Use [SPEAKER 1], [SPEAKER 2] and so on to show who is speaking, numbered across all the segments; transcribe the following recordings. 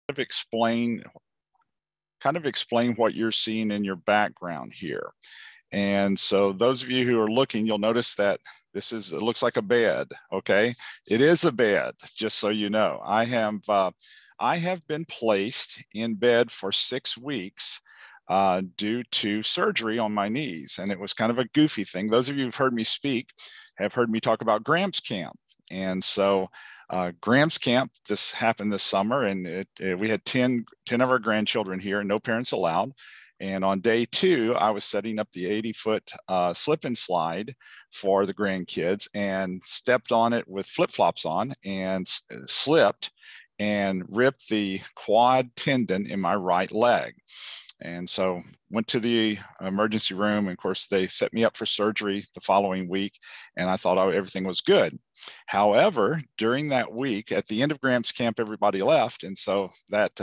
[SPEAKER 1] of explain what you're seeing in your background here. And so those of you who are looking, you'll notice that it looks like a bed. Okay, it is a bed, just so you know. I have been placed in bed for 6 weeks due to surgery on my knees, and it was kind of a goofy thing. Those of you who've heard me speak have heard me talk about Gramps Camp, and so Gramps Camp, this happened this summer, and we had 10 of our grandchildren here, no parents allowed. And on day 2, I was setting up the 80-foot slip and slide for the grandkids and stepped on it with flip-flops on and slipped and ripped the quad tendon in my right leg. And so went to the emergency room. And of course, they set me up for surgery the following week. And I thought everything was good. However, during that week, at the end of Gramps Camp, everybody left. And so that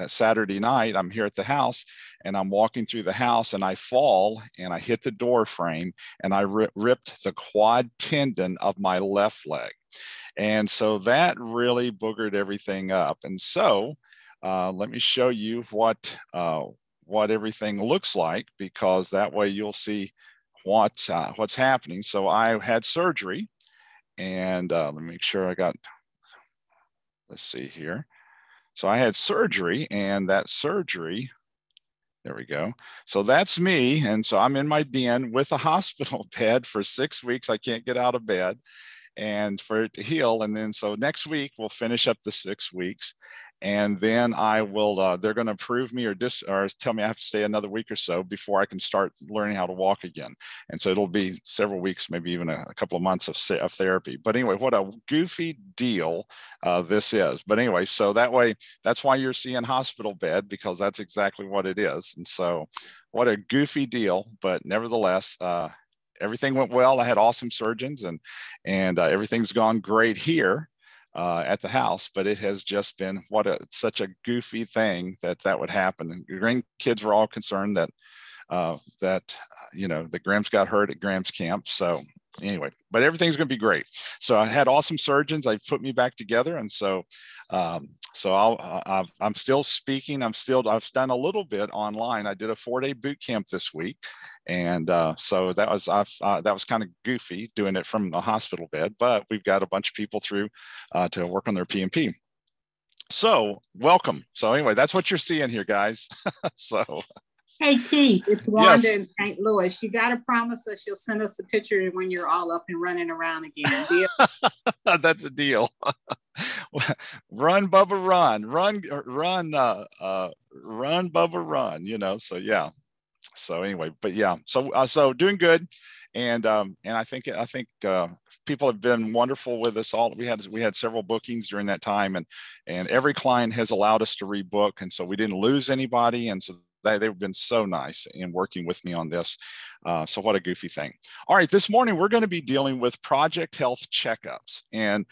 [SPEAKER 1] Saturday night, I'm here at the house and I'm walking through the house and I fall and I hit the door frame and I ripped the quad tendon of my left leg. And so that really boogered everything up. And so let me show you what everything looks like, because that way you'll see what's happening. So I had surgery, and let me make sure let's see here. So I had surgery, and that surgery, there we go. So that's me. And so I'm in my den with a hospital bed for 6 weeks. I can't get out of bed and for it to heal. And then so next week we'll finish up the 6 weeks. And then I will, they're going to approve me or tell me I have to stay another week or so before I can start learning how to walk again. And so it'll be several weeks, maybe even a couple of months of therapy. But anyway, what a goofy deal this is. But anyway, so that's why you're seeing hospital bed, because that's exactly what it is. And so what a goofy deal, but nevertheless, everything went well. I had awesome surgeons, and everything's gone great here at the house, but it has just been such a goofy thing that would happen. And your grandkids were all concerned that that Gramps got hurt at Gramps Camp. So anyway, but everything's going to be great. So I had awesome surgeons. They put me back together, and so I'm still speaking. I've done a little bit online. I did a 4-day boot camp this week, and so that was kind of goofy doing it from the hospital bed. But we've got a bunch of people through to work on their PMP. So welcome. So anyway, that's what you're seeing here, guys. So.
[SPEAKER 2] Hey, Keith, it's Wanda
[SPEAKER 1] Yes.
[SPEAKER 2] in St. Louis. You got to promise us you'll send us a picture when you're all up and running around again. Deal?
[SPEAKER 1] That's a deal. Run, Bubba, run, Bubba, run, so yeah. So anyway, but yeah, so doing good. And I think people have been wonderful with us all. We had several bookings during that time, and every client has allowed us to rebook. And so we didn't lose anybody. And so they've been so nice in working with me on this. So what a goofy thing. All right, this morning we're going to be dealing with project health checkups. And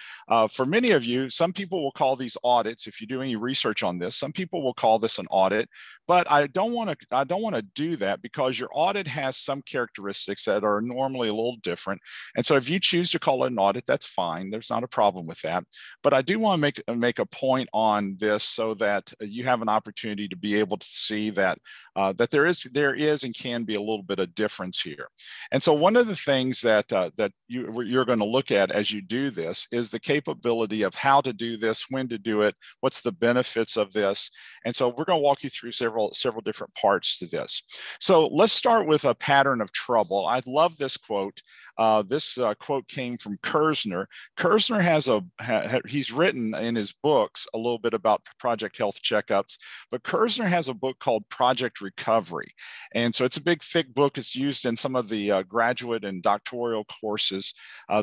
[SPEAKER 1] for many of you, some people will call these audits. If you do any research on this, some people will call this an audit. But I don't want to do that, because your audit has some characteristics that are normally a little different. And so if you choose to call it an audit, that's fine. There's not a problem with that. But I do want to make a point on this so that you have an opportunity to be able to see that that there is and can be a little bit of difference here. And so one of the things that you're going to look at as you do this is the capability of how to do this, when to do it, what's the benefits of this. And so we're going to walk you through several different parts to this. So let's start with a pattern of trouble. I love this quote. This quote came from Kersner. Kersner he's written in his books a little bit about project health checkups, but Kersner has a book called Project Recovery. And so it's a big, thick book. It's used in some of the graduate and doctoral courses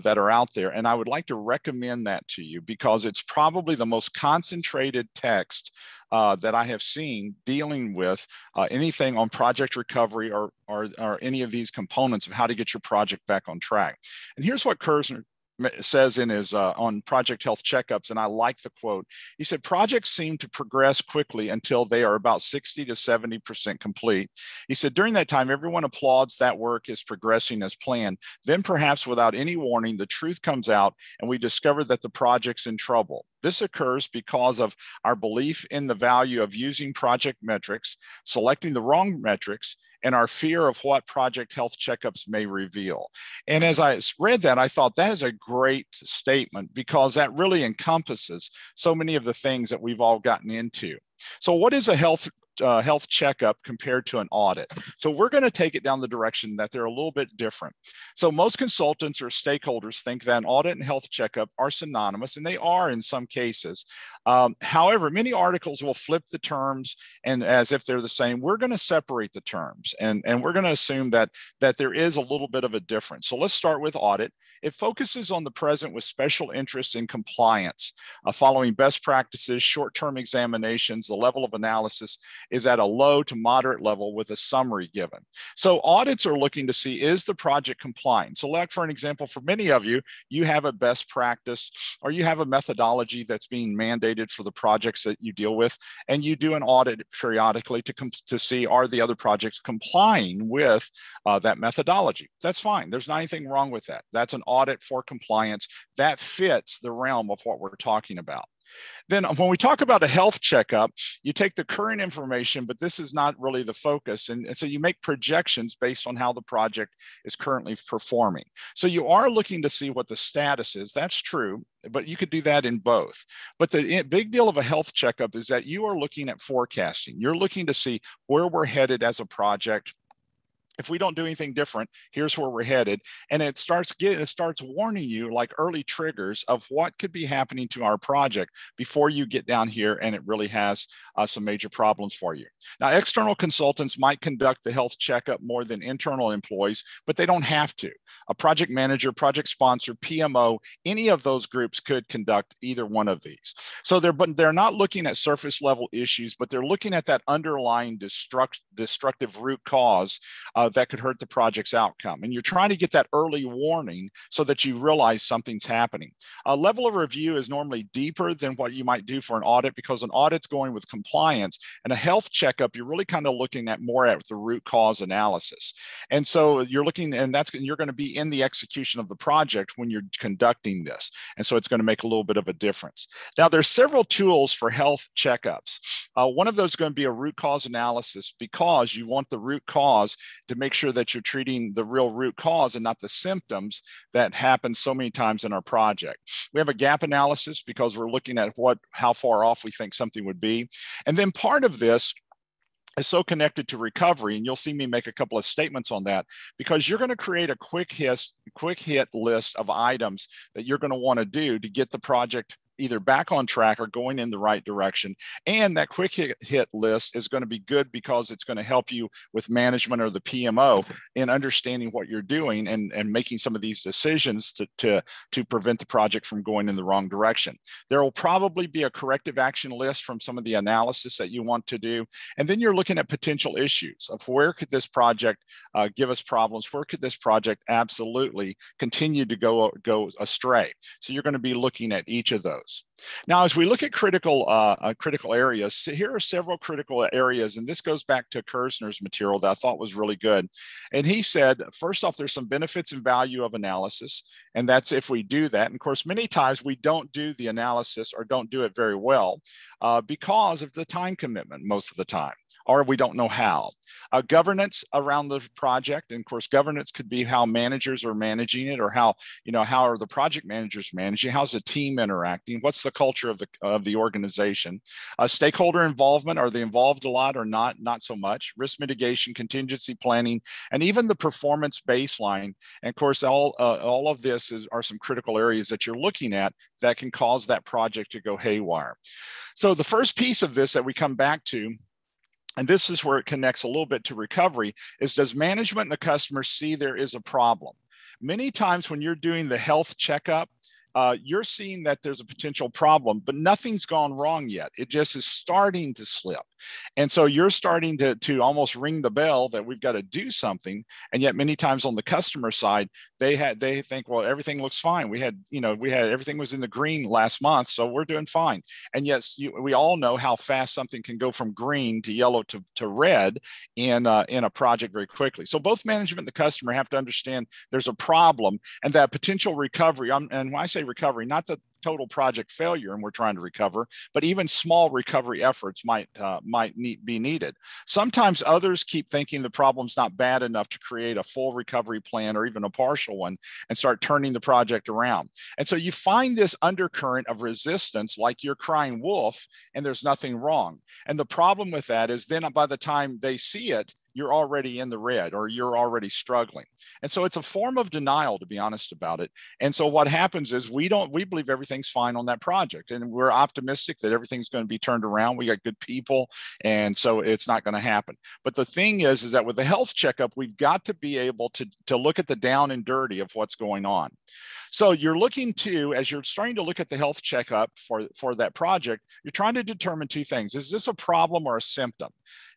[SPEAKER 1] that are out there. And I would like to recommend that to you, because it's probably the most concentrated text that I have seen dealing with anything on project recovery or any of these components of how to get your project back on track. And here's what Kersner says in his on project health checkups, and I like the quote. He said, projects seem to progress quickly until they are about 60 to 70% complete. He said, during that time, everyone applauds that work is progressing as planned. Then perhaps without any warning, the truth comes out and we discover that the project's in trouble. This occurs because of our belief in the value of using project metrics, selecting the wrong metrics, and our fear of what project health checkups may reveal. And as I read that, I thought that is a great statement because that really encompasses so many of the things that we've all gotten into. So what is a health checkup compared to an audit? So we're going to take it down the direction that they're a little bit different. So most consultants or stakeholders think that an audit and health checkup are synonymous, and they are in some cases. However, many articles will flip the terms and as if they're the same. We're going to separate the terms, and we're going to assume that there is a little bit of a difference. So let's start with audit. It focuses on the present with special interests in compliance, following best practices, short-term examinations, the level of analysis is at a low to moderate level with a summary given. So audits are looking to see, is the project compliant? So like for an example, for many of you, you have a best practice or you have a methodology that's being mandated for the projects that you deal with, and you do an audit periodically to see, are the other projects complying with that methodology? That's fine. There's not anything wrong with that. That's an audit for compliance. That fits the realm of what we're talking about. Then when we talk about a health checkup, you take the current information, but this is not really the focus. And so you make projections based on how the project is currently performing. So you are looking to see what the status is. That's true, but you could do that in both. But the big deal of a health checkup is that you are looking at forecasting. You're looking to see where we're headed as a project. If we don't do anything different, here's where we're headed. And it starts warning you like early triggers of what could be happening to our project before you get down here and it really has some major problems for you. Now, external consultants might conduct the health checkup more than internal employees, but they don't have to. A project manager, project sponsor, PMO, any of those groups could conduct either one of these. So they're not looking at surface level issues, but they're looking at that underlying destructive root cause that could hurt the project's outcome. And you're trying to get that early warning so that you realize something's happening. A level of review is normally deeper than what you might do for an audit because an audit's going with compliance, and a health checkup, you're really kind of looking at more at the root cause analysis. And so you're looking, and you're going to be in the execution of the project when you're conducting this. And so it's going to make a little bit of a difference. Now, there's several tools for health checkups. One of those is going to be a root cause analysis because you want the root cause to make sure that you're treating the real root cause and not the symptoms that happen so many times in our project. We have a gap analysis because we're looking at how far off we think something would be. And then part of this is so connected to recovery, and you'll see me make a couple of statements on that, because you're going to create a quick hit list of items that you're going to want to do to get the project either back on track or going in the right direction. And that quick hit list is going to be good because it's going to help you with management or the PMO in understanding what you're doing and making some of these decisions to prevent the project from going in the wrong direction. There will probably be a corrective action list from some of the analysis that you want to do. And then you're looking at potential issues of where could this project give us problems? Where could this project absolutely continue to go astray? So you're going to be looking at each of those. Now, as we look at critical areas, here are several critical areas, and this goes back to Kersner's material that I thought was really good. And he said, first off, there's some benefits and value of analysis, and that's if we do that. And of course, many times we don't do the analysis or don't do it very well because of the time commitment most of the time, or we don't know how. Governance around the project, and of course, governance could be how managers are managing it, or how are the project managers managing, how's the team interacting, what's the culture of the organization. Stakeholder involvement, are they involved a lot or not so much. Risk mitigation, contingency planning, and even the performance baseline. And of course, all of this are some critical areas that you're looking at that can cause that project to go haywire. So the first piece of this that we come back to, and this is where it connects a little bit to recovery, is does management and the customer see there is a problem? Many times when you're doing the health checkup, you're seeing that there's a potential problem, but nothing's gone wrong yet. It just is starting to slip. And so you're starting to almost ring the bell that we've got to do something. And yet many times on the customer side, they think, well, everything looks fine. We had everything was in the green last month, so we're doing fine. And yes, we all know how fast something can go from green to yellow to red in a project very quickly. So both management and the customer have to understand there's a problem and that potential recovery. And when I say recovery, not the total project failure and we're trying to recover, but even small recovery efforts might be needed. Sometimes others keep thinking the problem's not bad enough to create a full recovery plan or even a partial one and start turning the project around. And so you find this undercurrent of resistance like you're crying wolf and there's nothing wrong. And the problem with that is then by the time they see it, you're already in the red or you're already struggling. And so it's a form of denial, to be honest about it. And so what happens is we believe everything's fine on that project and we're optimistic that everything's going to be turned around. We got good people. And so it's not going to happen. But the thing is that with the health checkup, we've got to be able to look at the down and dirty of what's going on. So you're looking to, as you're starting to look at the health checkup for that project, you're trying to determine two things. Is this a problem or a symptom?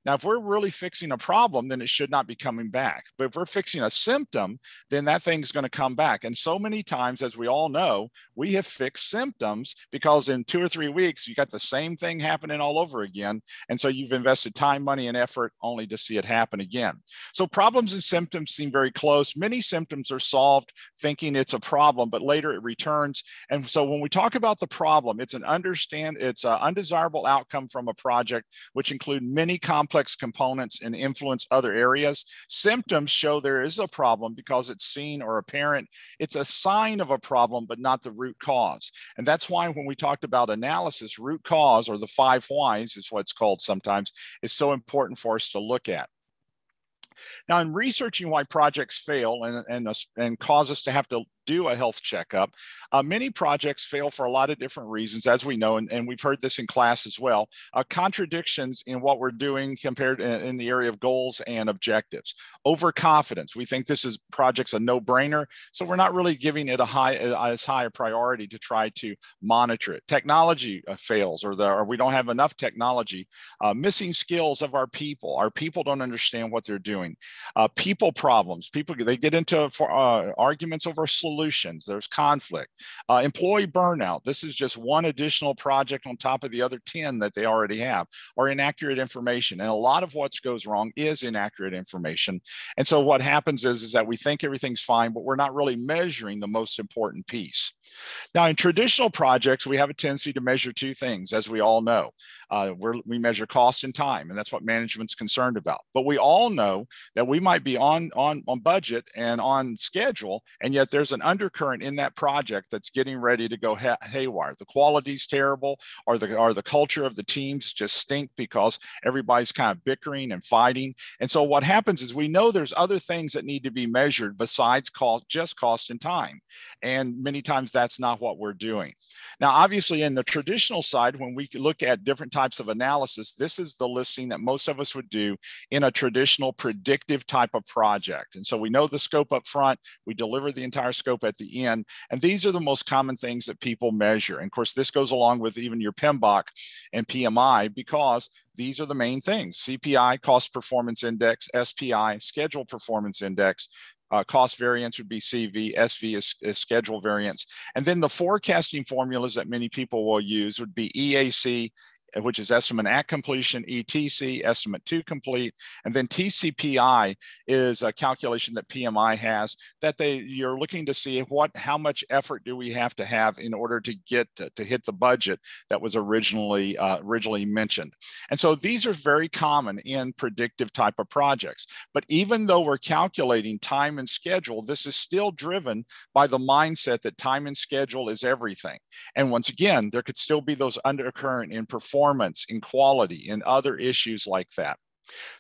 [SPEAKER 1] Now, if we're really fixing a problem, then it should not be coming back. But if we're fixing a symptom, then that thing's going to come back. And so many times, as we all know, we have fixed symptoms because in 2 or 3 weeks, you got the same thing happening all over again. And so you've invested time, money, and effort only to see it happen again. So problems and symptoms seem very close. Many symptoms are solved thinking it's a problem, but later it returns. And so when we talk about the problem, it's an undesirable outcome from a project, which include many complex components and influence other areas. Symptoms show there is a problem because it's seen or apparent. It's a sign of a problem, but not the root cause. And that's why when we talked about analysis, root cause, or the 5 whys is what it's called sometimes, is so important for us to look at. Now, in researching why projects fail and cause us to have to do a health checkup, many projects fail for a lot of different reasons, as we know, and we've heard this in class as well. Contradictions in what we're doing compared in the area of goals and objectives. Overconfidence. We think project's a no-brainer, so we're not really giving it as high a priority to try to monitor it. Technology fails, or we don't have enough technology. Missing skills of our people. Our people don't understand what they're doing. People problems. They get into arguments over solutions. There's conflict. Employee burnout. This is just one additional project on top of the other 10 that they already have, or inaccurate information. And a lot of what goes wrong is inaccurate information. And so what happens is that we think everything's fine, but we're not really measuring the most important piece. Now, in traditional projects, we have a tendency to measure 2 things, as we all know. We measure cost and time, and that's what management's concerned about. But we all know that we might be on budget and on schedule, and yet there's an undercurrent in that project that's getting ready to go haywire. The quality's terrible, or the culture of the teams just stink because everybody's kind of bickering and fighting. And so what happens is we know there's other things that need to be measured besides just cost and time. And many times that's not what we're doing. Now, obviously, in the traditional side, when we look at different types of analysis, this is the listing that most of us would do in a traditional predictive type of project. And so we know the scope up front, we deliver the entire scope at the end, and these are the most common things that people measure. And of course, this goes along with even your PMBOK and PMI, because these are the main things: CPI, cost performance index; SPI, schedule performance index; cost variance would be CV, SV is schedule variance. And then the forecasting formulas that many people will use would be EAC, which is estimate at completion, ETC, estimate to complete, and then TCPI is a calculation that PMI has that you're looking to see how much effort do we have to have in order to get to hit the budget that was originally mentioned. And so these are very common in predictive type of projects. But even though we're calculating time and schedule, this is still driven by the mindset that time and schedule is everything. And once again, there could still be those undercurrent in performance, in quality, in other issues like that.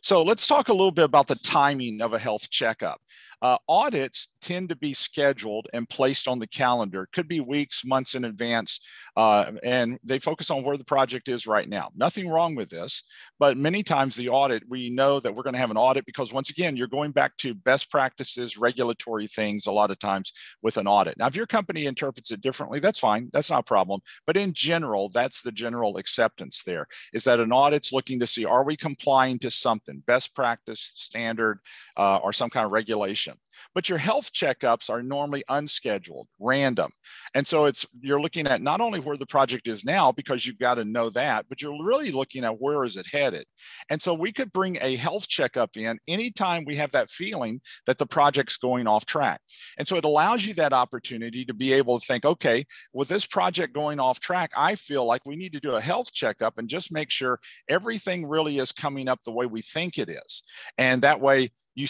[SPEAKER 1] So let's talk a little bit about the timing of a health checkup. Audits tend to be scheduled and placed on the calendar. It could be weeks, months in advance, and they focus on where the project is right now. Nothing wrong with this, but many times the audit, we know that we're going to have an audit because once again, you're going back to best practices, regulatory things a lot of times with an audit. Now, if your company interprets it differently, that's fine. That's not a problem. But in general, that's the general acceptance there, is that an audit's looking to see, are we complying to something, best practice, standard, or some kind of regulation. But your health checkups are normally unscheduled, random. And so you're looking at not only where the project is now, because you've got to know that, but you're really looking at where is it headed. And so we could bring a health checkup in anytime we have that feeling that the project's going off track. And so it allows you that opportunity to be able to think, okay, with this project going off track, I feel like we need to do a health checkup and just make sure everything really is coming up the way we think it is. And that way, you're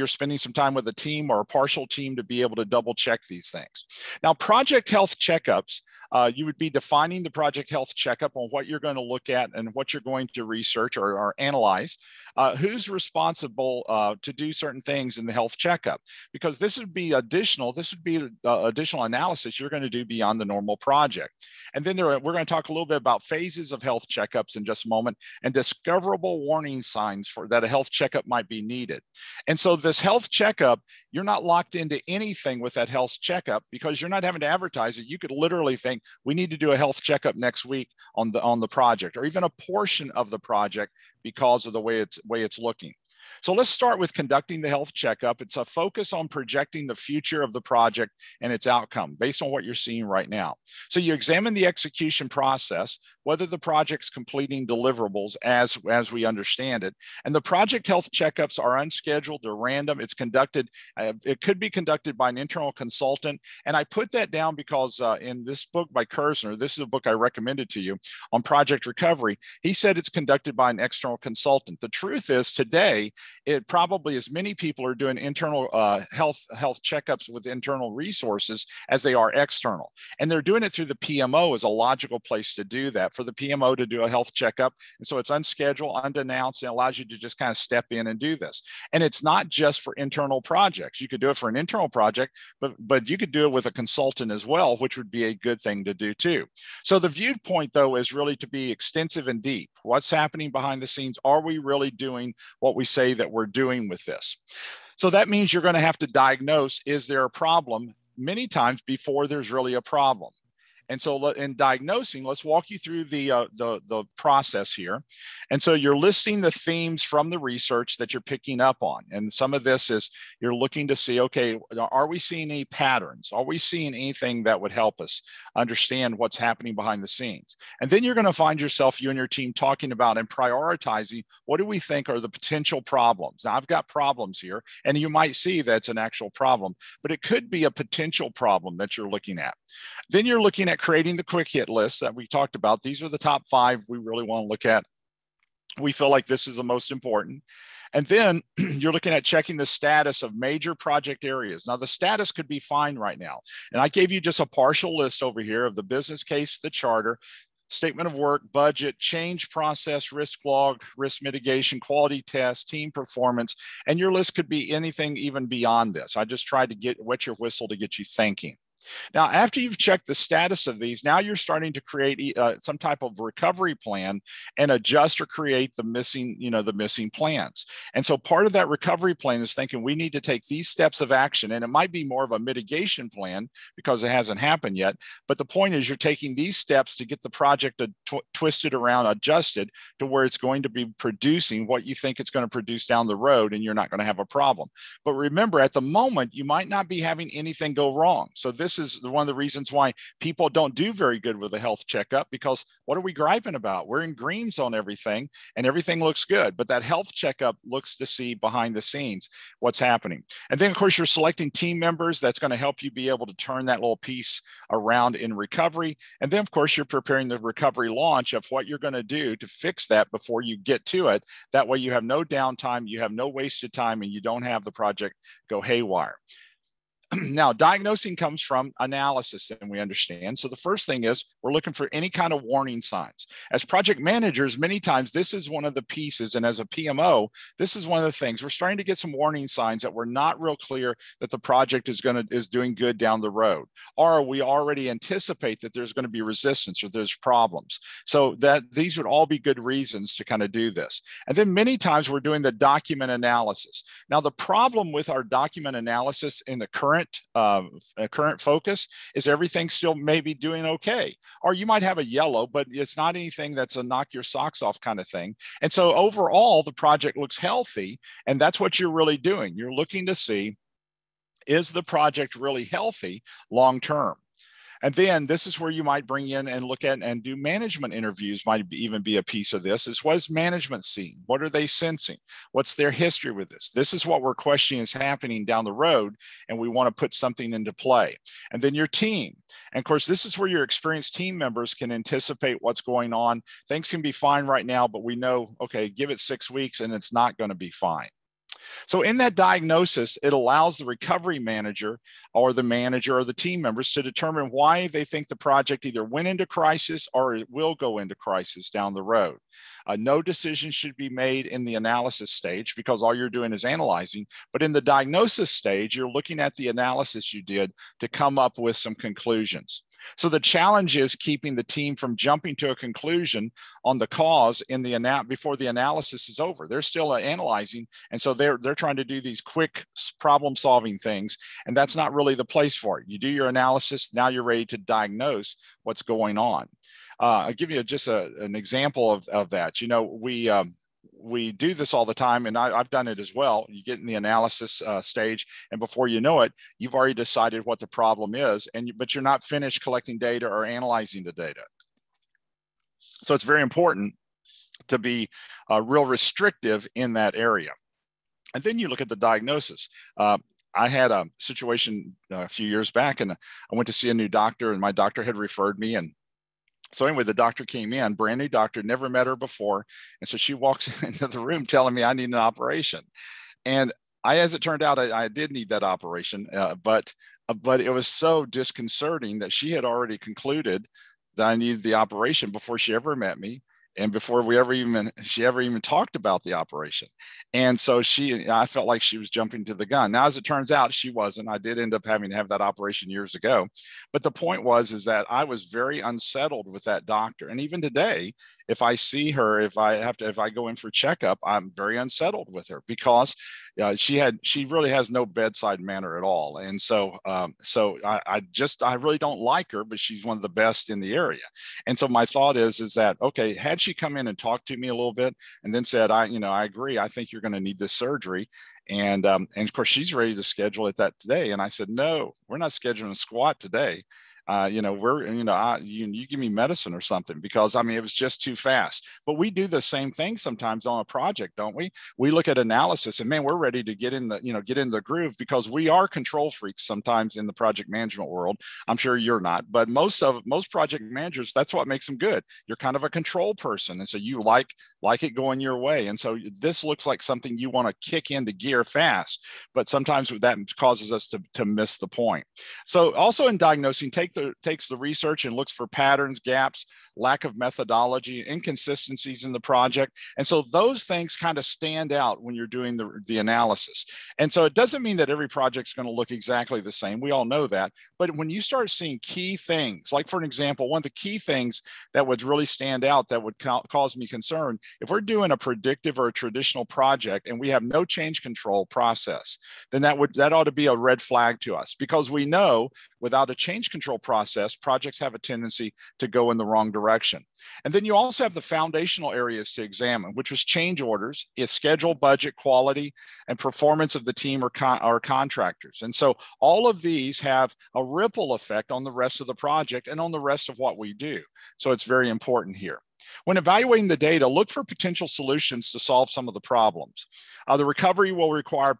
[SPEAKER 1] spending some time with a team or a partial team to be able to double check these things. Now, project health checkups, you would be defining the project health checkup on what you're going to look at and what you're going to research or analyze. Who's responsible to do certain things in the health checkup? Because this would be additional analysis you're going to do beyond the normal project. And then we're going to talk a little bit about phases of health checkups in just a moment and discoverable warning signs that a health checkup might be needed. And so this health checkup, you're not locked into anything with that health checkup because you're not having to advertise it. You could literally think, we need to do a health checkup next week on the project, or even a portion of the project because of the way it's looking. So let's start with conducting the health checkup. It's a focus on projecting the future of the project and its outcome based on what you're seeing right now. So you examine the execution process, whether the project's completing deliverables as we understand it. And the project health checkups are unscheduled, they're random. It could be conducted by an internal consultant. And I put that down because in this book by Kersner, this is a book I recommended to you on project recovery, he said it's conducted by an external consultant. The truth is today, it probably as many people are doing internal health checkups with internal resources as they are external. And they're doing it through the PMO as a logical place to do that, for the PMO to do a health checkup. And so it's unscheduled, unannounced, and allows you to just kind of step in and do this. And it's not just for internal projects. You could do it for an internal project, but you could do it with a consultant as well, which would be a good thing to do too. So the viewpoint though is really to be extensive and deep. What's happening behind the scenes? Are we really doing what we say that we're doing with this? So that means you're going to have to diagnose, is there a problem, many times before there's really a problem. And so in diagnosing, let's walk you through the process here. And so you're listing the themes from the research that you're picking up on. And some of this is you're looking to see, okay, are we seeing any patterns? Are we seeing anything that would help us understand what's happening behind the scenes? And then you're going to find yourself, you and your team, talking about and prioritizing what do we think are the potential problems. Now, I've got problems here, and you might see that's an actual problem, but it could be a potential problem that you're looking at. Then you're looking at creating the quick hit list that we talked about. These are the top 5 we really want to look at. We feel like this is the most important. And then you're looking at checking the status of major project areas. Now, the status could be fine right now. And I gave you just a partial list over here of the business case, the charter, statement of work, budget, change process, risk log, risk mitigation, quality test, team performance. And your list could be anything even beyond this. I just tried to wet your whistle to get you thinking. Now, after you've checked the status of these, now you're starting to create some type of recovery plan and adjust or create the missing plans. And so part of that recovery plan is thinking we need to take these steps of action, and it might be more of a mitigation plan because it hasn't happened yet. But the point is you're taking these steps to get the project twisted around, adjusted to where it's going to be producing what you think it's going to produce down the road, and you're not going to have a problem. But remember, at the moment, you might not be having anything go wrong. So this is one of the reasons why people don't do very good with a health checkup, because what are we griping about? We're in greens on everything and everything looks good, but that health checkup looks to see behind the scenes what's happening. And then of course you're selecting team members that's going to help you be able to turn that little piece around in recovery. And then of course you're preparing the recovery launch of what you're going to do to fix that before you get to it. That way you have no downtime, you have no wasted time, and you don't have the project go haywire. Now, diagnosing comes from analysis, and we understand. So the first thing is we're looking for any kind of warning signs. As project managers, many times this is one of the pieces, and as a PMO, this is one of the things. We're starting to get some warning signs that we're not real clear that the project is doing good down the road, or we already anticipate that there's going to be resistance or there's problems. So that these would all be good reasons to kind of do this. And then many times we're doing the document analysis. Now, the problem with our document analysis in the current focus is everything still maybe doing okay, or you might have a yellow, but it's not anything that's a knock your socks off kind of thing. And so overall the project looks healthy, and that's what you're really doing. You're looking to see, is the project really healthy long term? And then this is where you might bring in and look at and do management interviews, might even be a piece of this. Is what is management seeing? What are they sensing? What's their history with this? This is what we're questioning is happening down the road, and we want to put something into play. And then your team. And of course, this is where your experienced team members can anticipate what's going on. Things can be fine right now, but we know, okay, give it 6 weeks and it's not going to be fine. So in that diagnosis, it allows the recovery manager or the manager or the team members to determine why they think the project either went into crisis or it will go into crisis down the road. No decision should be made in the analysis stage because all you're doing is analyzing. But in the diagnosis stage, you're looking at the analysis you did to come up with some conclusions. So the challenge is keeping the team from jumping to a conclusion on the cause in the before the analysis is over. They're still analyzing, and so they're trying to do these quick problem-solving things, and that's not really the place for it. You do your analysis, now you're ready to diagnose what's going on. I'll give you just an example of that. You know, we do this all the time, and I've done it as well. You get in the analysis stage, and before you know it, you've already decided what the problem is, but you're not finished collecting data or analyzing the data. So it's very important to be real restrictive in that area. And then you look at the diagnosis. I had a situation a few years back, and I went to see a new doctor, and my doctor had referred me, and so anyway, the doctor came in, brand new doctor, never met her before. And so she walks into the room telling me I need an operation. And as it turned out, I did need that operation, but it was so disconcerting that she had already concluded that I needed the operation before she ever met me. And before she ever even talked about the operation. And so I felt like she was jumping to the gun. Now, as it turns out, she wasn't. I did end up having to have that operation years ago. But the point is that I was very unsettled with that doctor. And even today, if I see her, if I go in for checkup, I'm very unsettled with her because she really has no bedside manner at all. And so I really don't like her, but she's one of the best in the area. And so my thought is that, okay, had she come in and talked to me a little bit and then said, I agree, I think you're going to need this surgery. And of course she's ready to schedule it that today. And I said, no, we're not scheduling a squat today. You give me medicine or something, because I mean, it was just too fast. But we do the same thing sometimes on a project, don't we? We look at analysis and man, we're ready to get in the groove, because we are control freaks sometimes in the project management world. I'm sure you're not, but most project managers, that's what makes them good. You're kind of a control person. And so you like it going your way. And so this looks like something you want to kick into gear fast, but sometimes that causes us to miss the point. So also in diagnosing, takes the research and looks for patterns, gaps, lack of methodology, inconsistencies in the project. And so those things kind of stand out when you're doing the analysis. And so it doesn't mean that every project's going to look exactly the same. We all know that. But when you start seeing key things, like for an example, one of the key things that would really stand out that would cause me concern, if we're doing a predictive or a traditional project and we have no change control process, then that ought to be a red flag to us, because we know without a change control process, projects have a tendency to go in the wrong direction. And then you also have the foundational areas to examine, which was change orders, its schedule, budget, quality, and performance of the team or contractors. And so all of these have a ripple effect on the rest of the project and on the rest of what we do. So it's very important here. When evaluating the data, look for potential solutions to solve some of the problems. The recovery will require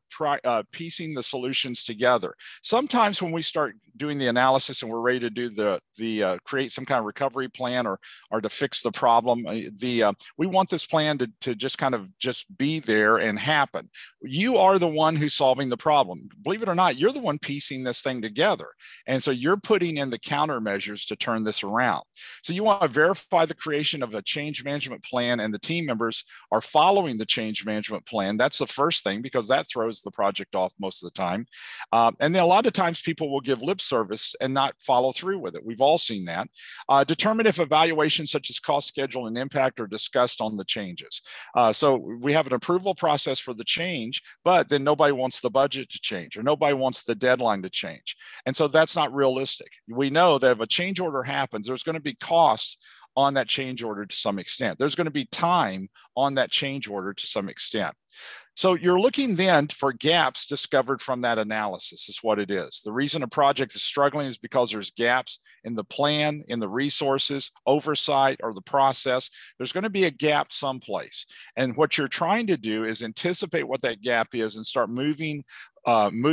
[SPEAKER 1] piecing the solutions together. Sometimes when we start doing the analysis and we're ready to do the create some kind of recovery plan or to fix the problem, we want this plan to just kind of just be there and happen. You are the one who's solving the problem. Believe it or not, you're the one piecing this thing together. And so you're putting in the countermeasures to turn this around. So you want to verify the creation of a change management plan and the team members are following the change management plan. That's the first thing, because that throws the project off most of the time. And then a lot of times people will give lip service and not follow through with it. We've all seen that. Determine if evaluations such as cost, schedule, and impact are discussed on the changes. So we have an approval process for the change, but then nobody wants the budget to change or nobody wants the deadline to change. And so that's not realistic. We know that if a change order happens, there's going to be costs on that change order to some extent. There's going to be time on that change order to some extent. So you're looking then for gaps discovered from that analysis is what it is. The reason a project is struggling is because there's gaps in the plan, in the resources, oversight, or the process. There's going to be a gap someplace. And what you're trying to do is anticipate what that gap is and start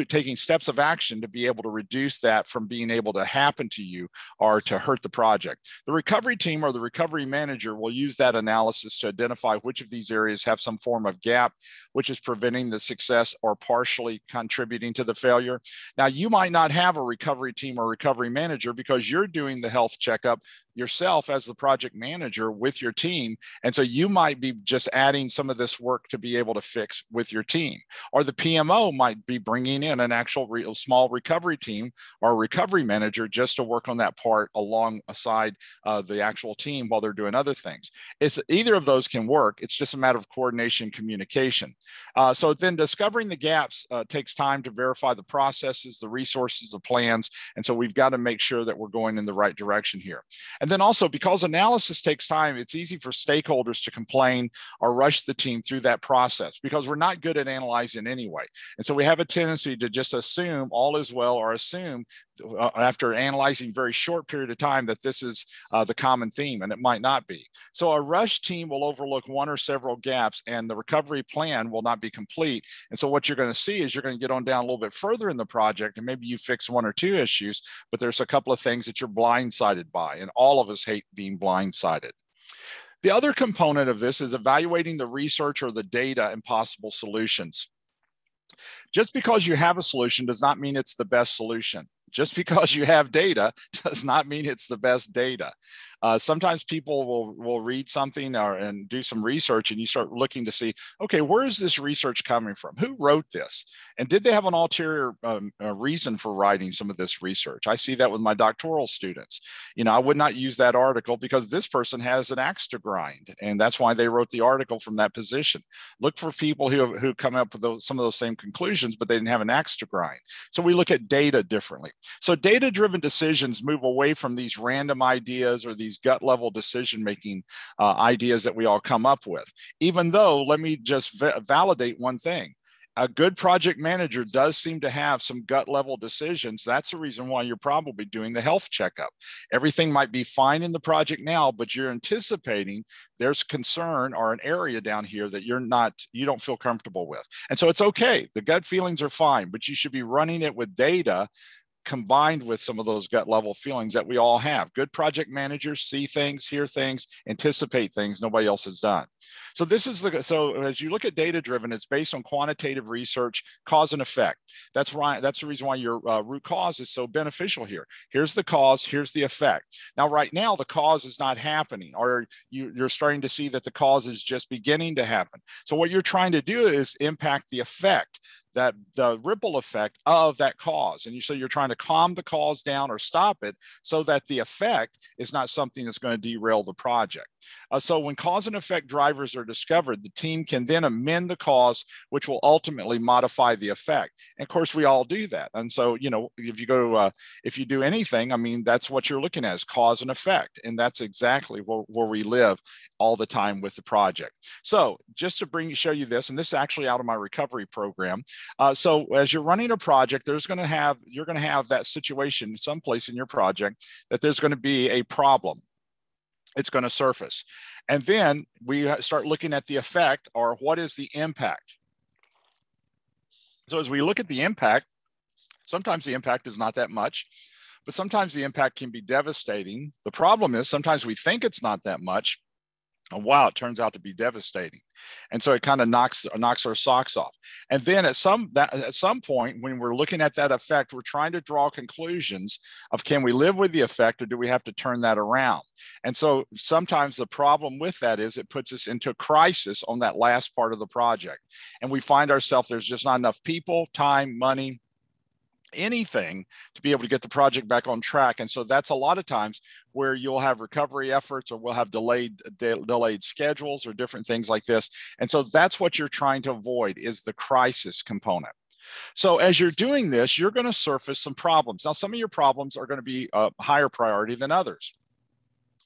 [SPEAKER 1] taking steps of action to be able to reduce that from being able to happen to you or to hurt the project. The recovery team or the recovery manager will use that analysis to identify which of these areas have some form of gap, which is preventing the success or partially contributing to the failure. Now, you might not have a recovery team or recovery manager because you're doing the health checkup yourself as the project manager with your team. And so you might be just adding some of this work to be able to fix with your team. Or the PMO might be bringing in an actual small recovery team or a recovery manager just to work on that part alongside the actual team while they're doing other things. If either of those can work, it's just a matter of coordination, communication. So then discovering the gaps takes time to verify the processes, the resources, the plans. And so we've got to make sure that we're going in the right direction here. And then also, because analysis takes time, it's easy for stakeholders to complain or rush the team through that process because we're not good at analyzing anyway. And so we have a tendency to just assume all is well or assume after analyzing a very short period of time that this is the common theme, and it might not be. So a rush team will overlook one or several gaps and the recovery plan will not be complete. And so what you're going to see is you're going to get on down a little bit further in the project and maybe you fix one or two issues, but there's a couple of things that you're blindsided by, and all of us hate being blindsided. The other component of this is evaluating the research or the data and possible solutions. Just because you have a solution does not mean it's the best solution. Just because you have data does not mean it's the best data. Sometimes people will read something and do some research and you start looking to see, okay, where is this research coming from? Who wrote this? And did they have an ulterior reason for writing some of this research? I see that with my doctoral students. You know, I would not use that article because this person has an axe to grind, and that's why they wrote the article from that position. Look for people who come up with some of those same conclusions, but they didn't have an axe to grind. So we look at data differently. So data-driven decisions move away from these random ideas or these gut level decision-making ideas that we all come up with. Even though, let me just validate one thing. A good project manager does seem to have some gut level decisions. That's the reason why you're probably doing the health checkup. Everything might be fine in the project now, but you're anticipating there's concern or an area down here that you don't feel comfortable with. And so it's okay. The gut feelings are fine, but you should be running it with data combined with some of those gut level feelings that we all have. Good project managers see things, hear things, anticipate things nobody else has done. So so as you look at data driven, it's based on quantitative research, cause and effect. That's right. That's the reason why your root cause is so beneficial here. Here's the cause, here's the effect. Now, right now, the cause is not happening, or you're starting to see that the cause is just beginning to happen. So what you're trying to do is impact the effect, that the ripple effect of that cause. And so you're trying to calm the cause down or stop it so that the effect is not something that's going to derail the project. So when cause and effect drivers are discovered, the team can then amend the cause, which will ultimately modify the effect. And of course, we all do that. And so, you know, if you do anything, I mean, that's what you're looking at is cause and effect. And that's exactly where we live all the time with the project. So just to show you this, and this is actually out of my recovery program. So as you're running a project, you're going to have that situation someplace in your project that there's going to be a problem. It's going to surface. And then we start looking at the effect, or what is the impact. So as we look at the impact, sometimes the impact is not that much. but sometimes the impact can be devastating. The problem is sometimes we think it's not that much, and wow, it turns out to be devastating. And so it kind of knocks our socks off. And then at some point, when we're looking at that effect, we're trying to draw conclusions of, can we live with the effect, or do we have to turn that around? And so sometimes the problem with that is it puts us into a crisis on that last part of the project. And we find ourselves, there's just not enough people, time, money, anything to be able to get the project back on track. And so that's a lot of times where you'll have recovery efforts, or we'll have delayed schedules or different things like this. And so that's what you're trying to avoid, is the crisis component. So as you're doing this, you're going to surface some problems. Now, some of your problems are going to be a higher priority than others.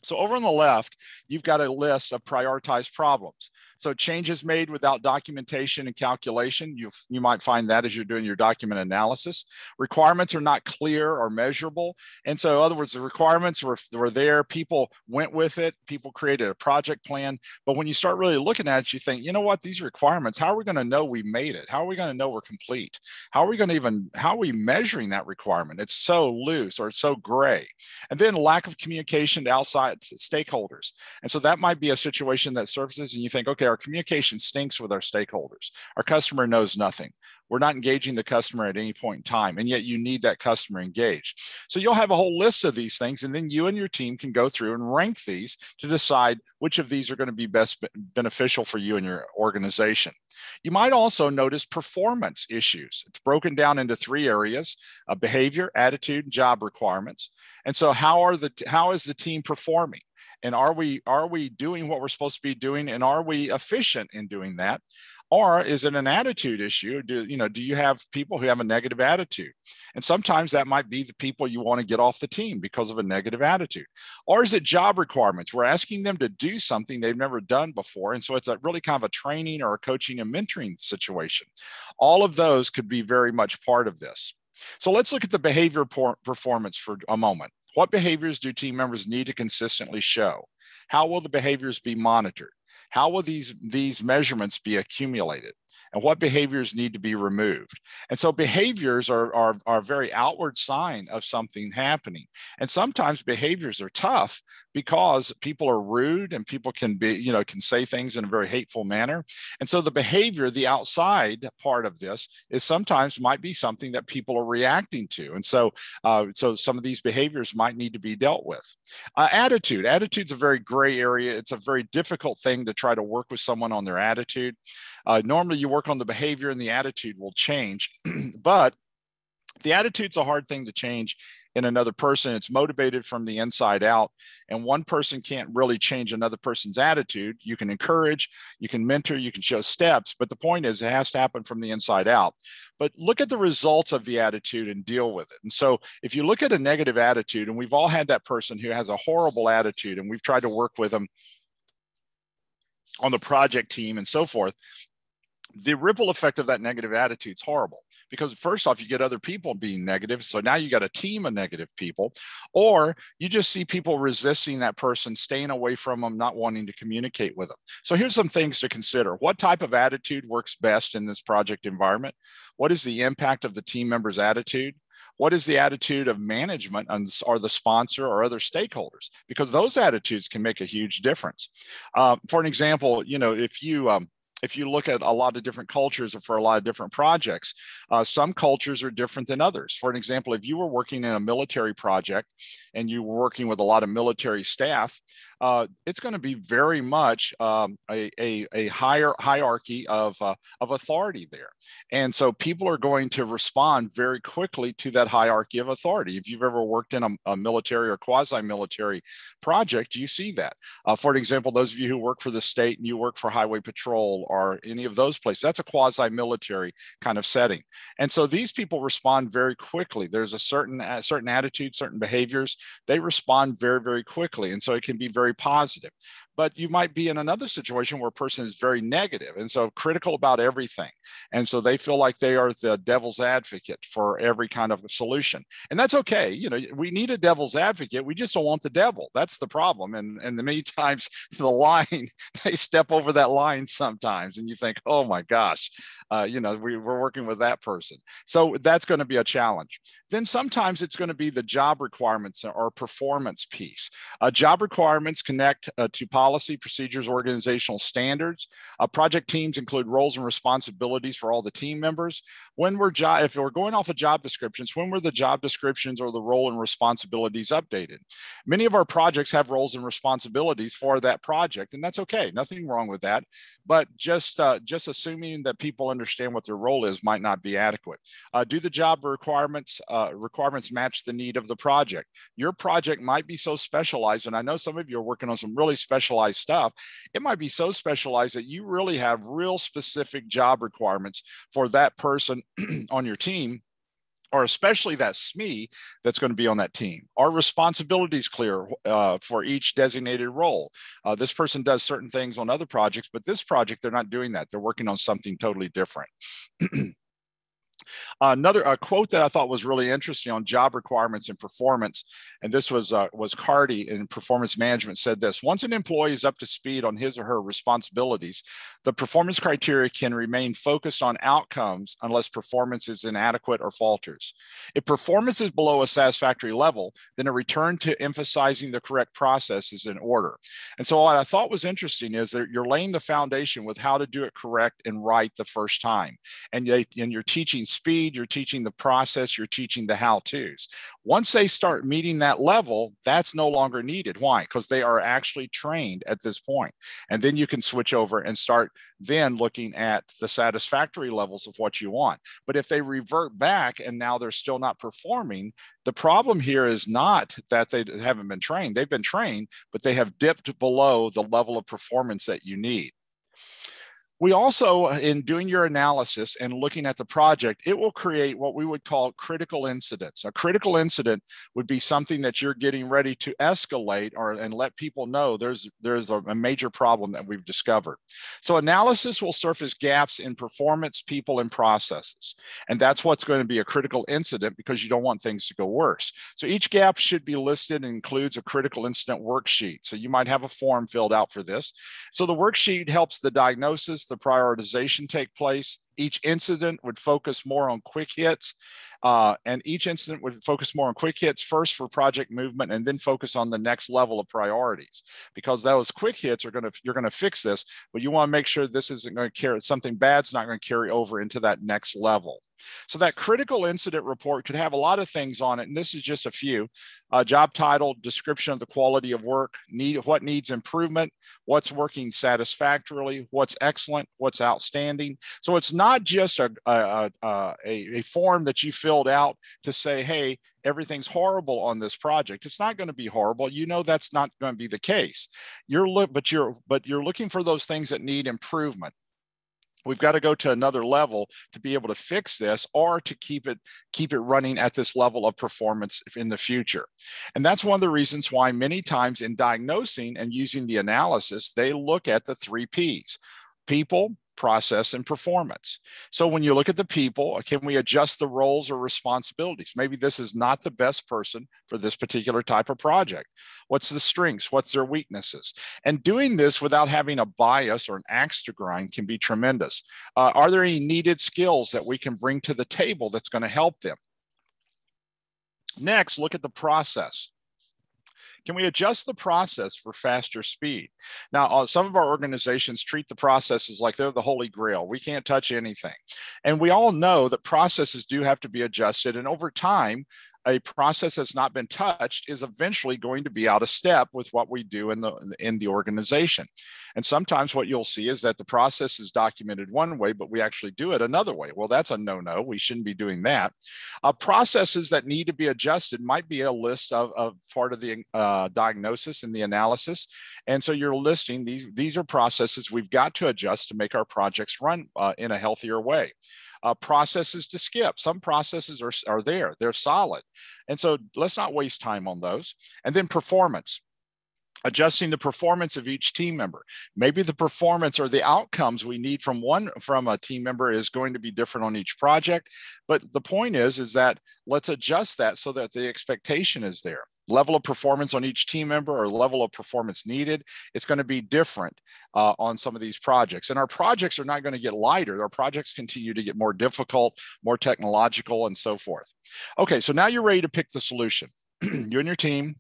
[SPEAKER 1] So over on the left, you've got a list of prioritized problems. So changes made without documentation and calculation, you might find that as you're doing your document analysis. Requirements are not clear or measurable. And so in other words, the requirements were there, people went with it, people created a project plan. But when you start really looking at it, you think, you know what, these requirements, how are we going to know we made it? How are we going to know we're complete? How are we measuring that requirement? It's so loose, or it's so gray. And then lack of communication to outside stakeholders. And so that might be a situation that surfaces and you think, okay, our communication stinks with our stakeholders. Our customer knows nothing. We're not engaging the customer at any point in time, and yet you need that customer engaged. So you'll have a whole list of these things, and then you and your team can go through and rank these to decide which of these are going to be best beneficial for you and your organization. You might also notice performance issues. It's broken down into 3 areas: behavior, attitude, and job requirements. And so how is the team performing? And are we doing what we're supposed to be doing? And are we efficient in doing that? Or is it an attitude issue? Do you have people who have a negative attitude? And sometimes that might be the people you want to get off the team because of a negative attitude. Or is it job requirements? We're asking them to do something they've never done before. And so it's really kind of a training or a coaching and mentoring situation. All of those could be very much part of this. So let's look at the behavior performance for a moment. What behaviors do team members need to consistently show? How will the behaviors be monitored? How will these measurements be accumulated? And what behaviors need to be removed? And so behaviors are a very outward sign of something happening. And sometimes behaviors are tough because people are rude, and people can say things in a very hateful manner. And so the behavior, the outside part of this, is sometimes might be something that people are reacting to. And so some of these behaviors might need to be dealt with. Attitude's a very gray area. It's a very difficult thing to try to work with someone on their attitude. Normally you work on the behavior and the attitude will change, but the attitude's a hard thing to change in another person. It's motivated from the inside out, and one person can't really change another person's attitude. You can encourage, you can mentor, you can show steps, but the point is it has to happen from the inside out. But look at the results of the attitude and deal with it. And so if you look at a negative attitude, and we've all had that person who has a horrible attitude, and we've tried to work with them on the project team and so forth, the ripple effect of that negative attitude is horrible, because first off, you get other people being negative. So now you got a team of negative people, or you just see people resisting that person, staying away from them, not wanting to communicate with them. So here's some things to consider. What type of attitude works best in this project environment? What is the impact of the team member's attitude? What is the attitude of management or the sponsor or other stakeholders? Because those attitudes can make a huge difference. For an example, if you look at a lot of different cultures for a lot of different projects, some cultures are different than others. For an example, if you were working in a military project and you were working with a lot of military staff, it's going to be very much a higher hierarchy of authority there. And so people are going to respond very quickly to that hierarchy of authority. If you've ever worked in a military or quasi-military project, you see that. For an example, those of you who work for the state and you work for Highway Patrol or any of those places, that's a quasi-military kind of setting. And so these people respond very quickly. There's a certain attitude, certain behaviors, they respond very, very quickly. And so it can be very positive. but you might be in another situation where a person is very negative and so critical about everything. And so they feel like they are the devil's advocate for every kind of solution. And that's okay. You know, we need a devil's advocate. We just don't want the devil. That's the problem. And the many times the line, they step over that line sometimes and you think, oh my gosh, you know, we're working with that person. So that's going to be a challenge. Then sometimes it's going to be the job requirements or performance piece. Job requirements connect to policy, procedures, organizational standards. Project teams include roles and responsibilities for all the team members. If we're going off of job descriptions, when were the job descriptions or the role and responsibilities updated? Many of our projects have roles and responsibilities for that project, and that's okay. Nothing wrong with that. But just assuming that people understand what their role is might not be adequate. Do the job requirements match the need of the project? Your project might be so specialized, and I know some of you are working on some really specialized stuff. It might be so specialized that you really have real specific job requirements for that person on your team, or especially that SME that's going to be on that team. Are responsibilities clear for each designated role? This person does certain things on other projects, but this project, they're not doing that. They're working on something totally different. Another quote that I thought was really interesting on job requirements and performance, and this was Cardi in performance management, said this: once an employee is up to speed on his or her responsibilities, the performance criteria can remain focused on outcomes unless performance is inadequate or falters. If performance is below a satisfactory level, then a return to emphasizing the correct process is in order. And so what I thought was interesting is that you're laying the foundation with how to do it correct and right the first time. And you're teaching speed, you're teaching the process, you're teaching the how-tos. Once they start meeting that level, that's no longer needed. Why? Because they are actually trained at this point. And then you can switch over and start then looking at the satisfactory levels of what you want. But if they revert back and now they're still not performing, the problem here is not that they haven't been trained. They've been trained, but they have dipped below the level of performance that you need. We also, in doing your analysis and looking at the project, it will create what we would call critical incidents. A critical incident would be something that you're getting ready to escalate and let people know there's a major problem that we've discovered. So analysis will surface gaps in performance, people, and processes. And that's what's going to be a critical incident, because you don't want things to go worse. So each gap should be listed and includes a critical incident worksheet. So you might have a form filled out for this. So the worksheet helps the diagnosis, the prioritization take place. Each incident would focus more on quick hits, and each incident would focus more on quick hits first for project movement, and then focus on the next level of priorities, because those quick hits are you're going to fix this, but you want to make sure this isn't going to carry something bad's not going to carry over into that next level. So that critical incident report could have a lot of things on it, and this is just a few. Job title, description of the quality of work, what needs improvement, what's working satisfactorily, what's excellent, what's outstanding. So it's not just a form that you filled out to say, hey, everything's horrible on this project. It's not going to be horrible. You know that's not going to be the case. But you're looking for those things that need improvement. We've got to go to another level to be able to fix this, or to keep it running at this level of performance in the future. And that's one of the reasons why many times in diagnosing and using the analysis, they look at the 3 Ps: people, process, and performance. So when you look at the people, can we adjust the roles or responsibilities? Maybe this is not the best person for this particular type of project. What's the strengths? What's their weaknesses? And doing this without having a bias or an axe to grind can be tremendous. Are there any needed skills that we can bring to the table that's going to help them? Next, look at the process. Can we adjust the process for faster speed? Now, some of our organizations treat the processes like they're the holy grail. We can't touch anything. And we all know that processes do have to be adjusted. And over time, a process that's not been touched is eventually going to be out of step with what we do in the organization. And sometimes what you'll see is that the process is documented one way, but we actually do it another way. Well, that's a no-no. We shouldn't be doing that. Processes that need to be adjusted might be a list of part of the diagnosis and the analysis. And so you're listing these are processes we've got to adjust to make our projects run in a healthier way. Processes to skip. Some processes are there, they're solid. And so let's not waste time on those. And then performance. Adjusting the performance of each team member. Maybe the performance or the outcomes we need from a team member is going to be different on each project. But the point is that let's adjust that so that the expectation is there. Level of performance on each team member or level of performance needed, it's going to be different on some of these projects. And our projects are not going to get lighter. Our projects continue to get more difficult, more technological, and so forth. Okay, so now you're ready to pick the solution. You and your team,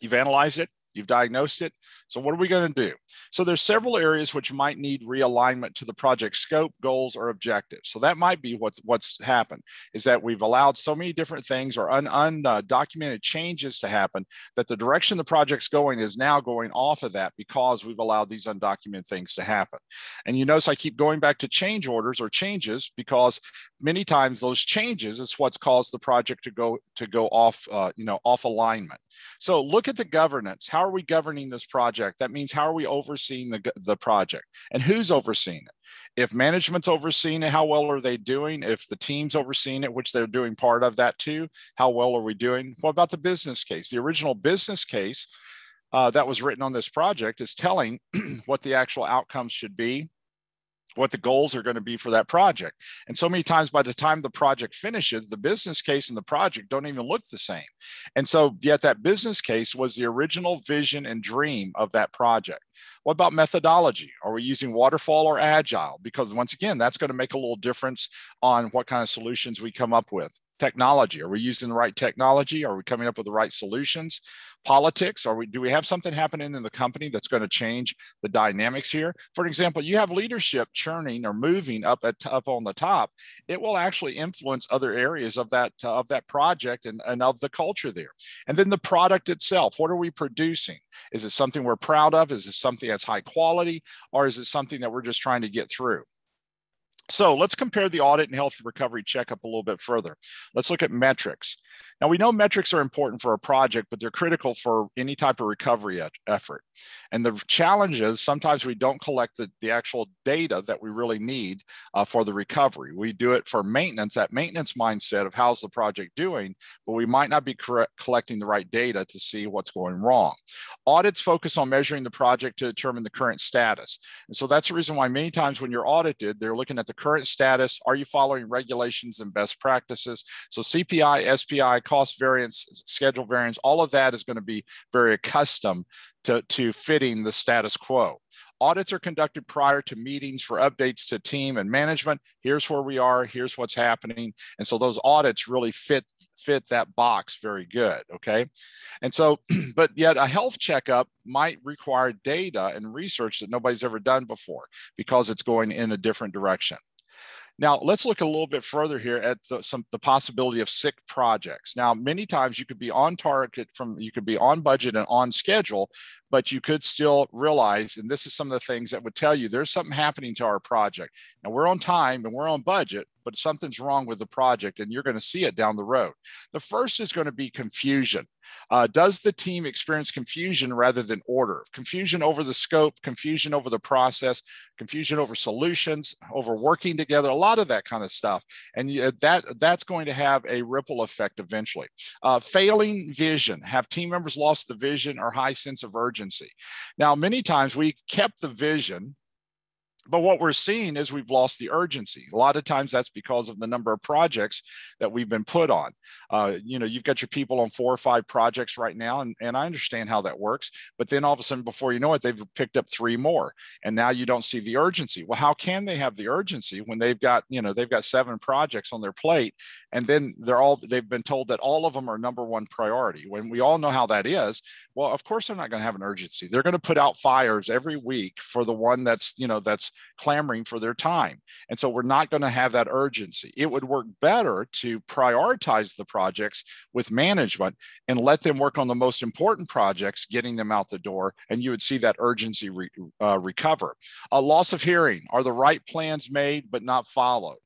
[SPEAKER 1] you've analyzed it, you've diagnosed it. So what are we going to do? So there's several areas which might need realignment to the project scope, goals, or objectives. So that might be what's happened, is that we've allowed so many different things or undocumented changes to happen that the direction the project's going is now going off of that because we've allowed these undocumented things to happen. And you notice I keep going back to change orders or changes because many times those changes is what's caused the project to go off, off alignment. So look at the governance. How are we governing this project? That means how are we overseeing the project and who's overseeing it? If management's overseeing it, how well are they doing? If the team's overseeing it, which they're doing part of that too, how well are we doing? What about the business case? The original business case that was written on this project is telling what the actual outcomes should be, what the goals are going to be for that project. And so many times by the time the project finishes, the business case and the project don't even look the same. And so yet that business case was the original vision and dream of that project. What about methodology? Are we using waterfall or agile? Because once again, that's going to make a little difference on what kind of solutions we come up with. Technology, are we using the right technology? Are we coming up with the right solutions? Politics, do we have something happening in the company that's going to change the dynamics here? For example, you have leadership churning or moving up on the top. It will actually influence other areas of that project and of the culture there. And then the product itself, what are we producing? Is it something we're proud of? Is it something that's high quality? Or is it something that we're just trying to get through? So let's compare the audit and health recovery checkup a little bit further. Let's look at metrics. Now, we know metrics are important for a project, but they're critical for any type of recovery effort. And the challenge is sometimes we don't collect the actual data that we really need for the recovery. We do it for maintenance, that maintenance mindset of how's the project doing, but we might not be collecting the right data to see what's going wrong. Audits focus on measuring the project to determine the current status. And so that's the reason why many times when you're audited, they're looking at the current status. Are you following regulations and best practices? So CPI, SPI, cost variance, schedule variance, all of that is going to be very accustomed to fitting the status quo. Audits are conducted prior to meetings for updates to team and management. Here's where we are, here's what's happening. And so those audits really fit that box very good, okay? And so, but yet a health checkup might require data and research that nobody's ever done before because it's going in a different direction. Now, let's look a little bit further here at the possibility of sick projects. Now, many times you could be on target, you could be on budget and on schedule, but you could still realize, and this is some of the things that would tell you there's something happening to our project. Now, we're on time and we're on budget, but something's wrong with the project and you're going to see it down the road. The first is going to be confusion. Does the team experience confusion rather than order? Confusion over the scope, confusion over the process, confusion over solutions, over working together, a lot of that kind of stuff. And that's going to have a ripple effect eventually. Failing vision. Have team members lost the vision or high sense of urgency? Now, many times we kept the vision, but what we're seeing is we've lost the urgency. A lot of times that's because of the number of projects that we've been put on. You've got your people on 4 or 5 projects right now, and I understand how that works. But then all of a sudden, before you know it, they've picked up 3 more, and now you don't see the urgency. Well, how can they have the urgency when they've got 7 projects on their plate, and then they've been told that all of them are number 1 priority? When we all know how that is, well, of course they're not going to have an urgency. They're going to put out fires every week for the one that's clamoring for their time. And so we're not going to have that urgency. It would work better to prioritize the projects with management and let them work on the most important projects, getting them out the door, and you would see that urgency recover. A loss of hearing. Are the right plans made but not followed?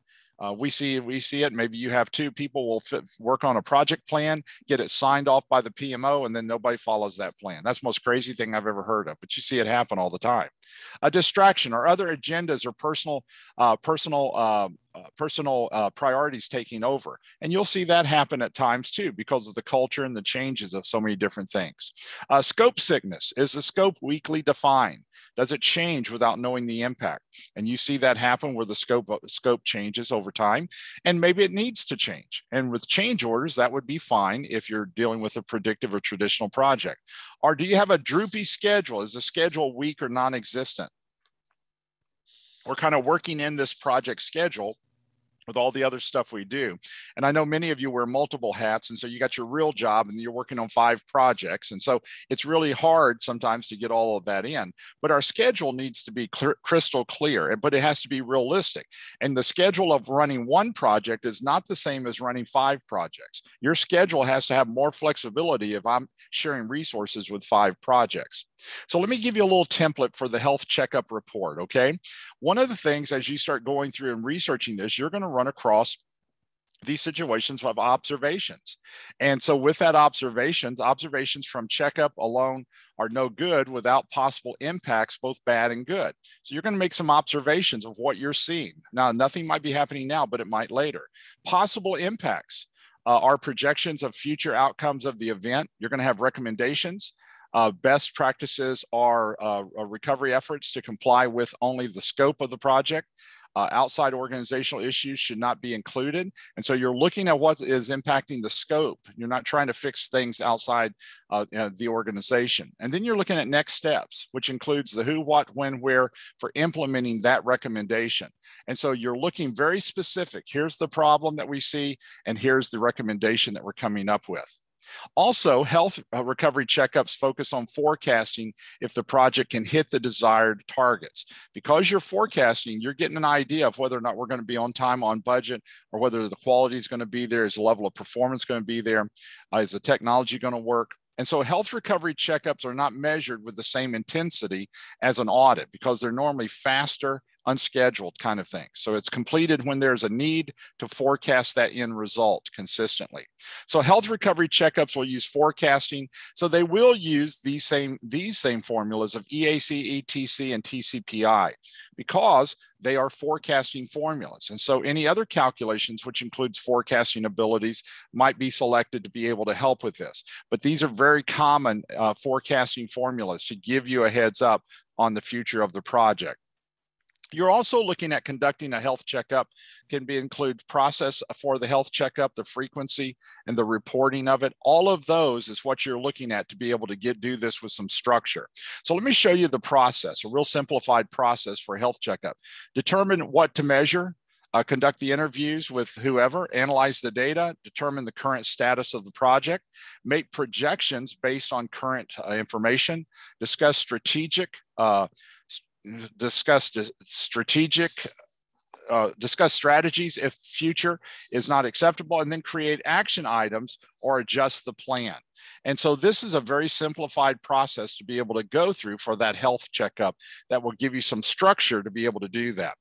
[SPEAKER 1] We see it. Maybe you have 2 people will work on a project plan, get it signed off by the PMO, and then nobody follows that plan. That's the most crazy thing I've ever heard of, but you see it happen all the time. A distraction or other agendas or personal priorities taking over. And you'll see that happen at times too, because of the culture and the changes of so many different things. Scope sickness. Is the scope weakly defined? Does it change without knowing the impact? And you see that happen where the scope changes over time, and maybe it needs to change. And with change orders, that would be fine if you're dealing with a predictive or traditional project. Or do you have a droopy schedule? Is the schedule weak or non-existent? We're kind of working in this project schedule with all the other stuff we do. And I know many of you wear multiple hats. And so you got your real job and you're working on 5 projects. And so it's really hard sometimes to get all of that in. But our schedule needs to be crystal clear, but it has to be realistic. And the schedule of running 1 project is not the same as running 5 projects. Your schedule has to have more flexibility if I'm sharing resources with 5 projects. So let me give you a little template for the health checkup report, okay? One of the things as you start going through and researching this, you're going to run across these situations of observations. And so with that observations from checkup alone are no good without possible impacts, both bad and good. So you're going to make some observations of what you're seeing. Now, nothing might be happening now, but it might later. Possible impacts are projections of future outcomes of the event. You're going to have recommendations. Best practices are recovery efforts to comply with only the scope of the project. Outside organizational issues should not be included. And so you're looking at what is impacting the scope. You're not trying to fix things outside the organization. And then you're looking at next steps, which includes the who, what, when, where for implementing that recommendation. And so you're looking very specific. Here's the problem that we see, and here's the recommendation that we're coming up with. Also, health recovery checkups focus on forecasting if the project can hit the desired targets. Because you're forecasting, you're getting an idea of whether or not we're going to be on time, on budget, or whether the quality is going to be there, is the level of performance going to be there, is the technology going to work. And so health recovery checkups are not measured with the same intensity as an audit because they're normally faster, unscheduled kind of things. So it's completed when there's a need to forecast that end result consistently. So health recovery checkups will use forecasting. So they will use these same formulas of EAC, ETC, and TCPI because they are forecasting formulas. And so any other calculations, which includes forecasting abilities, might be selected to be able to help with this. But these are very common forecasting formulas to give you a heads up on the future of the project. You're also looking at conducting a health checkup. Can include process for the health checkup, the frequency, and the reporting of it. All of those is what you're looking at to be able to do this with some structure. So let me show you the process, a real simplified process for a health checkup. Determine what to measure, conduct the interviews with whoever, analyze the data, determine the current status of the project, make projections based on current information, discuss strategies if future is not acceptable, and then create action items or adjust the plan. And so this is a very simplified process to be able to go through for that health checkup that will give you some structure to be able to do that.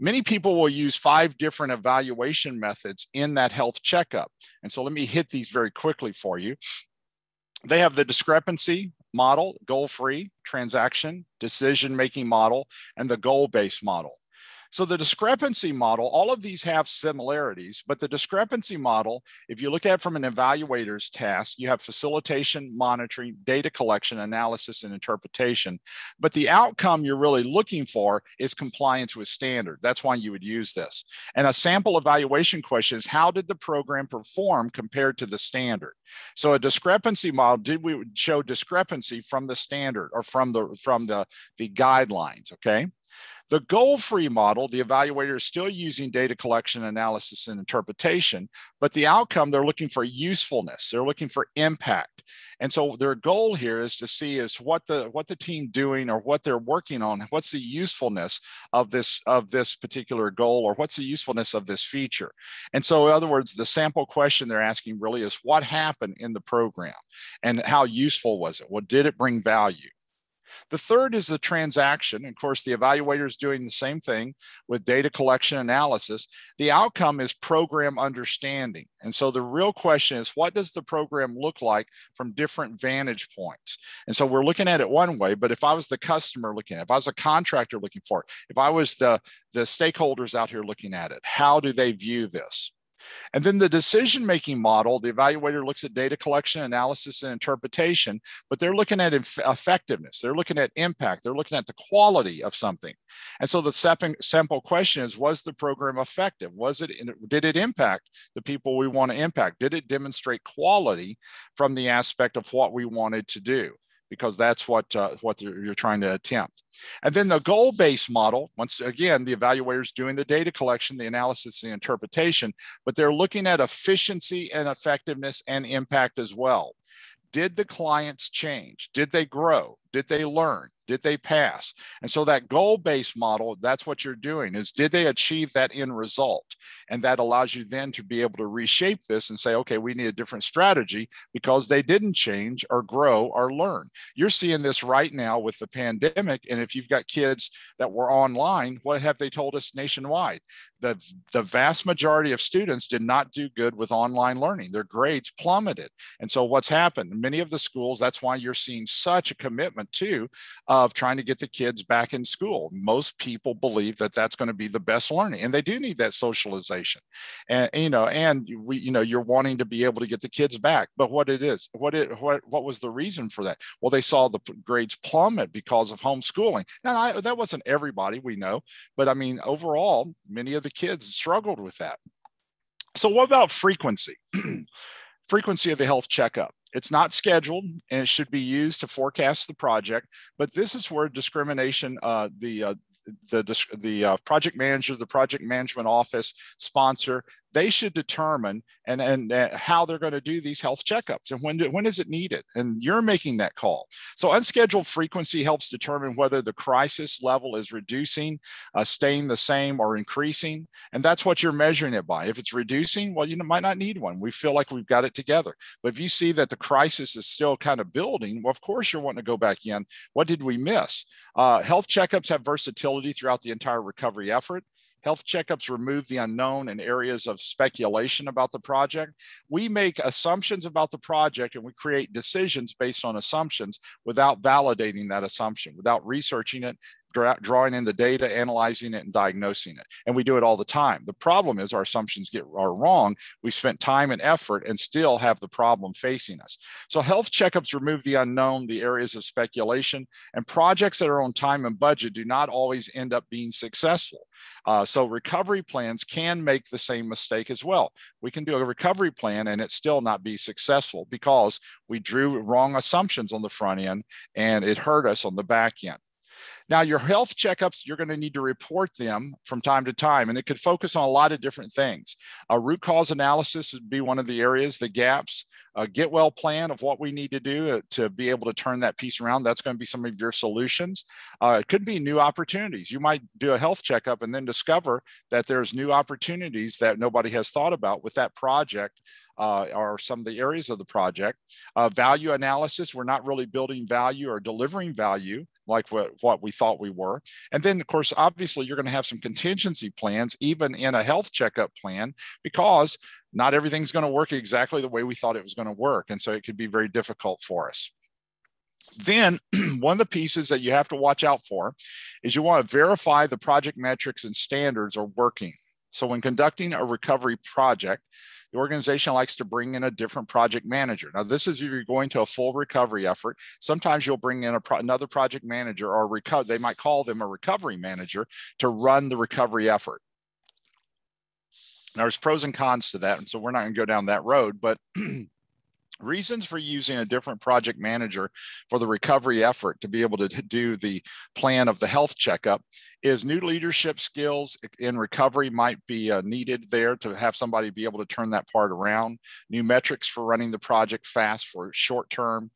[SPEAKER 1] Many people will use 5 different evaluation methods in that health checkup. And so let me hit these very quickly for you. They have the discrepancy model, goal-free, transaction, decision-making model, and the goal-based model. So the discrepancy model, all of these have similarities, but the discrepancy model, if you look at it from an evaluator's task, you have facilitation, monitoring, data collection, analysis, and interpretation. But the outcome you're really looking for is compliance with standard. That's why you would use this. And a sample evaluation question is, how did the program perform compared to the standard? So a discrepancy model, did we show discrepancy from the standard or from the guidelines, okay? The goal-free model, the evaluator is still using data collection, analysis, and interpretation, but the outcome, they're looking for usefulness. They're looking for impact. And so their goal here is to see is what the team doing or what they're working on, what's the usefulness of this particular goal, or what's the usefulness of this feature. And so in other words, the sample question they're asking really is what happened in the program and how useful was it? What did it bring value? The third is the transaction. Of course, the evaluator is doing the same thing with data collection analysis. The outcome is program understanding. And so the real question is, what does the program look like from different vantage points? And so we're looking at it one way, but if I was the customer looking at it, if I was a contractor looking for it, if I was the stakeholders out here looking at it, how do they view this? And then the decision-making model, the evaluator looks at data collection, analysis, and interpretation, but they're looking at effectiveness. They're looking at impact. They're looking at the quality of something. And so the simple question is, was the program effective? Did it impact the people we want to impact? Did it demonstrate quality from the aspect of what we wanted to do? Because that's what you're trying to attempt. And then the goal-based model, once again, the evaluator is doing the data collection, the analysis, the interpretation, but they're looking at efficiency and effectiveness and impact as well. Did the clients change? Did they grow? Did they learn? Did they pass? And so that goal-based model, that's what you're doing, is did they achieve that end result? And that allows you then to be able to reshape this and say, okay, we need a different strategy because they didn't change or grow or learn. You're seeing this right now with the pandemic. And if you've got kids that were online, what have they told us nationwide? The vast majority of students did not do good with online learning. Their grades plummeted. And so what's happened? Many of the schools, that's why you're seeing such a commitment too of trying to get the kids back in school. Most people believe that that's going to be the best learning, and they do need that socialization. And you're wanting to be able to get the kids back. But what was the reason for that? Well, they saw the grades plummet because of homeschooling. Now, that wasn't everybody, we know, but I mean, overall, many of the kids struggled with that. So what about frequency? Frequency of the health checkup. It's not scheduled, and it should be used to forecast the project. But this is where discrimination, the project manager, the project management office sponsor, they should determine and how they're going to do these health checkups and when is it needed, and you're making that call. So unscheduled frequency helps determine whether the crisis level is reducing, staying the same, or increasing, and that's what you're measuring it by. If it's reducing, well, you might not need one. We feel like we've got it together. But if you see that the crisis is still kind of building, well, of course you're wanting to go back in. What did we miss? Health checkups have versatility throughout the entire recovery effort. Health checkups remove the unknown and areas of speculation about the project. We make assumptions about the project and we create decisions based on assumptions without validating that assumption, without researching it, drawing in the data, analyzing it, and diagnosing it. And we do it all the time. The problem is our assumptions are wrong. We spent time and effort and still have the problem facing us. So health checkups remove the unknown, the areas of speculation, and projects that are on time and budget do not always end up being successful. So recovery plans can make the same mistake as well. We can do a recovery plan and it still not be successful because we drew wrong assumptions on the front end and it hurt us on the back end. Now, your health checkups, you're going to need to report them from time to time, and it could focus on a lot of different things. A root cause analysis would be one of the areas, the gaps, a get well plan of what we need to do to be able to turn that piece around. That's going to be some of your solutions. It could be new opportunities. You might do a health checkup and then discover that there's new opportunities that nobody has thought about with that project or some of the areas of the project. Value analysis, we're not really building value or delivering value like what we thought we were. And then, of course, obviously, you're going to have some contingency plans, even in a health checkup plan, because not everything's going to work exactly the way we thought it was going to work. And so it could be very difficult for us. Then one of the pieces that you have to watch out for is you want to verify the project metrics and standards are working. So when conducting a recovery project, the organization likes to bring in a different project manager. Now, this is if you're going to a full recovery effort. Sometimes you'll bring in another project manager, or they might call them a recovery manager, to run the recovery effort. Now, there's pros and cons to that, and so we're not going to go down that road, but reasons for using a different project manager for the recovery effort to be able to do the plan of the health checkup is new leadership skills in recovery might be needed there to have somebody be able to turn that part around. New metrics for running the project fast for short-term,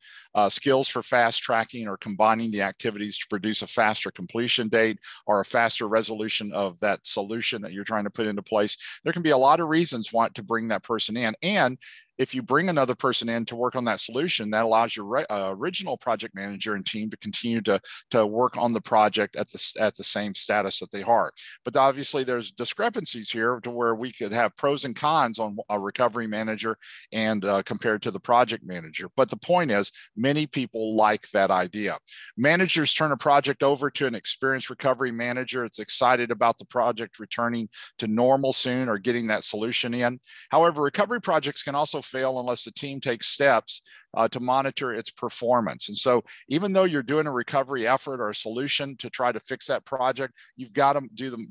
[SPEAKER 1] skills for fast tracking or combining the activities to produce a faster completion date or a faster resolution of that solution that you're trying to put into place. There can be a lot of reasons why to bring that person in. And if you bring another person in to work on that solution, that allows your original project manager and team to continue to work on the project at the same status that they are. But obviously there's discrepancies here to where we could have pros and cons on a recovery manager and compared to the project manager. But the point is, many people like that idea. Managers turn a project over to an experienced recovery manager. It's excited about the project returning to normal soon or getting that solution in. However, recovery projects can also fail unless the team takes steps to monitor its performance. And so even though you're doing a recovery effort or a solution to try to fix that project, you've got to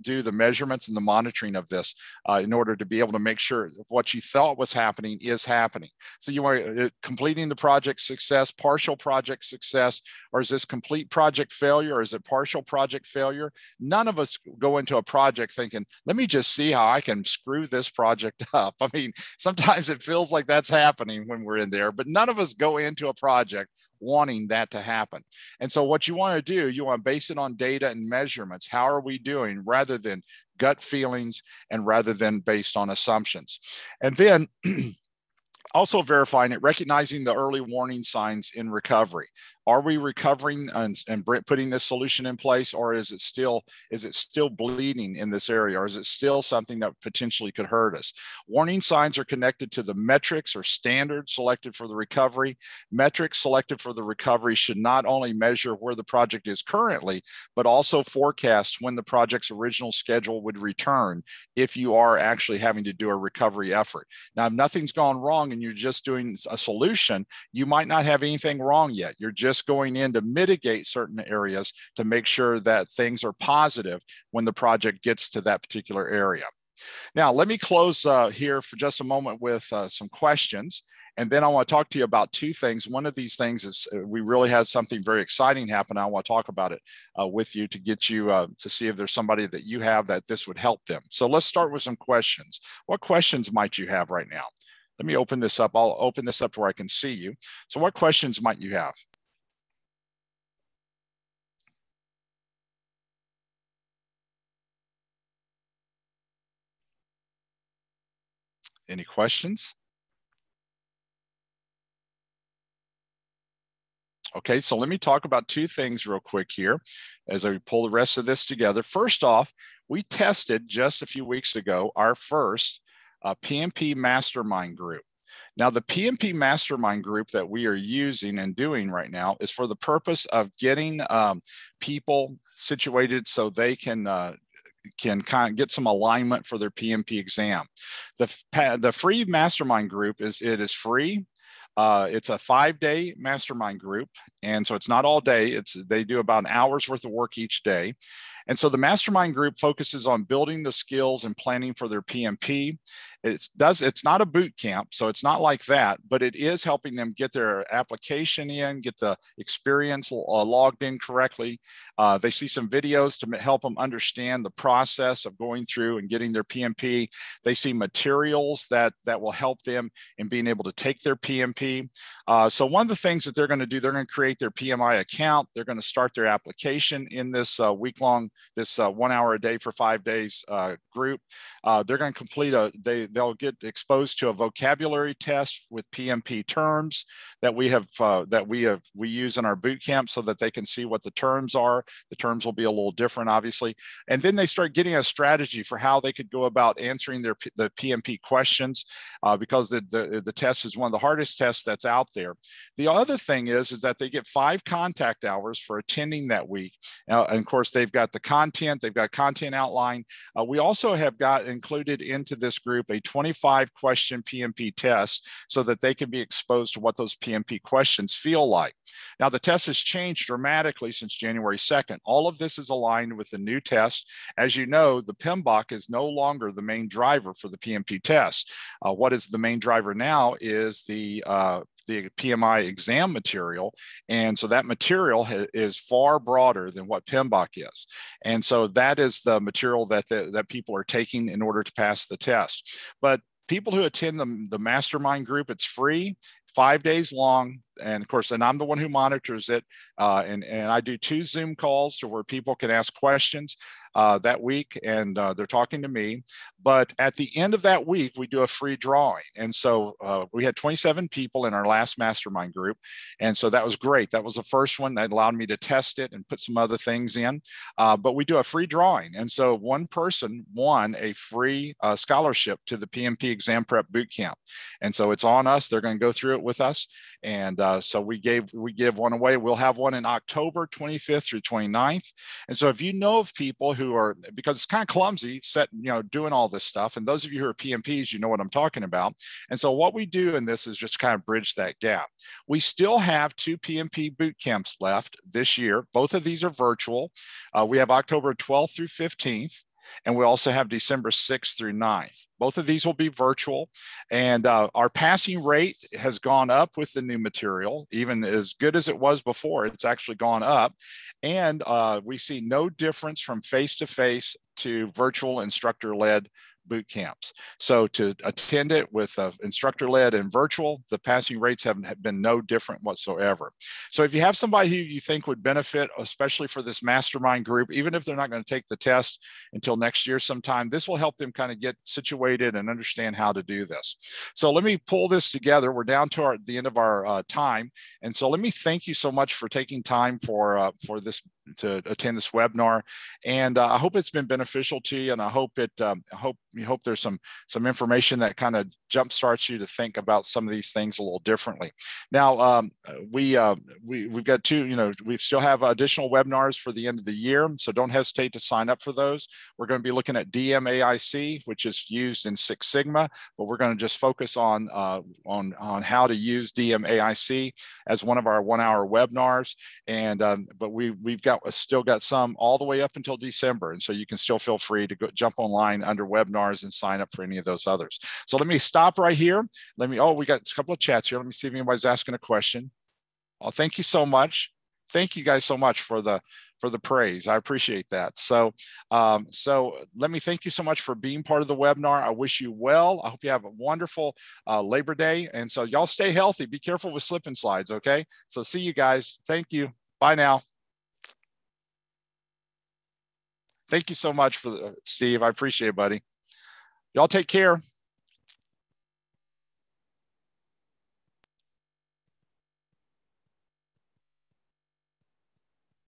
[SPEAKER 1] do the measurements and the monitoring of this in order to be able to make sure what you thought was happening is happening. So you are completing the project success, partial project success, or is this complete project failure, or is it partial project failure? None of us go into a project thinking, let me just see how I can screw this project up. I mean, sometimes it feels like that's happening when we're in there, but none of us go into a project wanting that to happen. And so what you want to do, you want to base it on data and measurements. How are we doing, rather than gut feelings and rather than based on assumptions. And then also verifying it, recognizing the early warning signs in recovery. Are we recovering and putting this solution in place, or is it still bleeding in this area, or is it still something that potentially could hurt us? Warning signs are connected to the metrics or standards selected for the recovery. Metrics selected for the recovery should not only measure where the project is currently, but also forecast when the project's original schedule would return if you are actually having to do a recovery effort. Now, if nothing's gone wrong and you're just doing a solution, you might not have anything wrong yet. You're just going in to mitigate certain areas to make sure that things are positive when the project gets to that particular area. Now, let me close here for just a moment with some questions. And then I want to talk to you about two things. One of these things is we really had something very exciting happen. I want to talk about it with you to get you to see if there's somebody that you have that this would help them. So let's start with some questions. What questions might you have right now? Let me open this up. I'll open this up to where I can see you. So what questions might you have? Any questions? Okay, so let me talk about two things real quick here as I pull the rest of this together. First off, we tested just a few weeks ago our first PMP Mastermind Group. Now, the PMP Mastermind Group that we are using and doing right now is for the purpose of getting people situated so they can kind of get some alignment for their PMP exam. The free mastermind group is free. It's a 5-day mastermind group. And so it's not all day. They do about an hour's worth of work each day. And so the mastermind group focuses on building the skills and planning for their PMP. It's not a boot camp, so it's not like that, but it is helping them get their application in, get the experience logged in correctly. They see some videos to help them understand the process of going through and getting their PMP. They see materials that will help them in being able to take their PMP. So one of the things that they're going to do, they're going to create their PMI account. They're going to start their application in this week-long, this 1 hour a day for 5 days group. They're going to complete they'll get exposed to a vocabulary test with PMP terms that we use in our boot camp so that they can see what the terms are. The terms will be a little different, obviously. And then they start getting a strategy for how they could go about answering the PMP questions because the test is one of the hardest tests that's out there. The other thing is that they get 5 contact hours for attending that week. And of course, they've got the content, they've got content outline. We also have got included into this group a 25-question PMP test so that they can be exposed to what those PMP questions feel like. Now, the test has changed dramatically since January 2nd. All of this is aligned with the new test. As you know, the PMBOK is no longer the main driver for the PMP test. What is the main driver now is the the PMI exam material. And so that material is far broader than what PMBOK is. And so that is the material that people are taking in order to pass the test. But people who attend the mastermind group, it's free, 5 days long. And of course, and I'm the one who monitors it. And I do 2 Zoom calls to where people can ask questions that week, and they're talking to me. But at the end of that week, we do a free drawing. And so we had 27 people in our last mastermind group. And so that was great. That was the first one that allowed me to test it and put some other things in. But we do a free drawing. And so one person won a free scholarship to the PMP Exam Prep Boot Camp. And so it's on us. They're going to go through it with us. And so we give one away. We'll have one in October 25th through 29th. And so if you know of people who are, because it's kind of clumsy, doing all this stuff. And those of you who are PMPs, you know what I'm talking about. And so what we do in this is just kind of bridge that gap. We still have 2 PMP boot camps left this year. Both of these are virtual. We have October 12th through 15th. And we also have December 6th through 9th. Both of these will be virtual. And our passing rate has gone up with the new material, even as good as it was before. It's actually gone up. And we see no difference from face-to-face to virtual instructor-led boot camps. So to attend it with instructor-led and virtual, the passing rates have been no different whatsoever. So if you have somebody who you think would benefit, especially for this mastermind group, even if they're not going to take the test until next year sometime, this will help them kind of get situated and understand how to do this. So let me pull this together. We're down to the end of our time. And so let me thank you so much for taking time for this, to attend this webinar. And I hope it's been beneficial to you. And I hope there's some information that kind of jumpstarts you to think about some of these things a little differently. Now, we've got 2, we still have additional webinars for the end of the year. So don't hesitate to sign up for those. We're going to be looking at DMAIC, which is used in Six Sigma, but we're going to just focus on how to use DMAIC as one of our 1-hour webinars. And but we've still got some all the way up until December. And so you can still feel free to jump online under webinars and sign up for any of those others. So let me stop right here. We got a couple of chats here. Let me see if anybody's asking a question. Oh, thank you so much. Thank you guys so much for the praise. I appreciate that. So let me thank you so much for being part of the webinar. I wish you well. I hope you have a wonderful Labor Day. And so y'all stay healthy. Be careful with slip and slides. Okay. So see you guys. Thank you. Bye now. Thank you so much Steve. I appreciate it, buddy. Y'all take care.